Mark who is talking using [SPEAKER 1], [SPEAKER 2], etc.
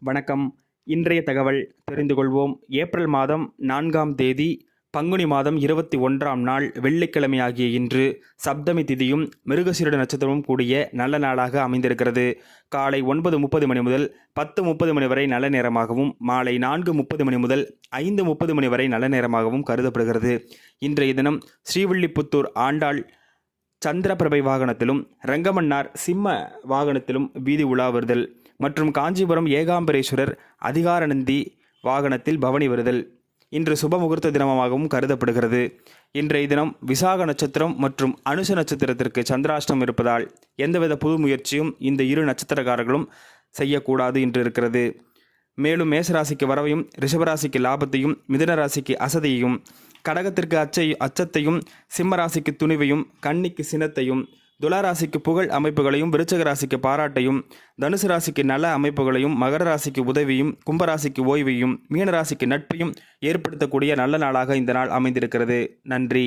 [SPEAKER 1] வணக்கம். இன்றைய தகவல் தெரிந்து கொள்வோம். ஏப்ரல் மாதம் 4ஆம் தேதி பங்குனி மாதம் 21ஆம் நாள் வெள்ளிக்கிழமை ஆகிய இன்று சப்தமி திதியும் மிருகசீரிட நட்சத்திரமும் கூடிய நல்ல நாளாக அமைந்திருக்கிறது. காலை 9:30 மணி முதல் 10:30 மணி வரை நல்ல நேரமாகவும், மாலை 4:30 மணி முதல் 5:30 மணி வரை நல்ல நேரமாகவும் கருதப்படுகிறது. இன்றைய தினம் ஸ்ரீவில்லிபுத்தூர் ஆண்டாள் சந்திரபிரபை வாகனத்திலும், ரங்கமன்னார் சிம்ம வாகனத்திலும் வீதி உலா வருதல் மற்றும் காஞ்சிபுரம் ஏகாம்பரேஸ்வரர் அதிகாரநந்தி வாகனத்தில் பவனி வருதல் இன்று சுப முகூர்த்த தினமாகவும் கருதப்படுகிறது. இன்றைய தினம் விசாக நட்சத்திரம் மற்றும் அனுச நட்சத்திரத்திற்கு சந்திராஷ்டம் இருப்பதால் எந்தவித புது முயற்சியும் இந்த இரு நட்சத்திரக்காரர்களும் செய்யக்கூடாது என்று இருக்கிறது. மேலும் மேசராசிக்கு வரவையும், ரிஷபராசிக்கு லாபத்தையும், மிதுன ராசிக்கு அசதியையும், கடகத்திற்கு அச்சத்தையும், சிம்மராசிக்கு துணிவையும், கன்னிக்கு சினத்தையும், துளாராசிக்கு புகழ் அமைப்புகளையும், விருச்சக ராசிக்கு பாராட்டையும், தனுசு ராசிக்கு நல அமைப்புகளையும், மகர ராசிக்கு உதவியும், கும்பராசிக்கு ஓய்வையும், மீனராசிக்கு நட்பையும் ஏற்படுத்தக்கூடிய நல்ல நாளாக இந்த நாள் அமைந்திருக்கிறது. நன்றி.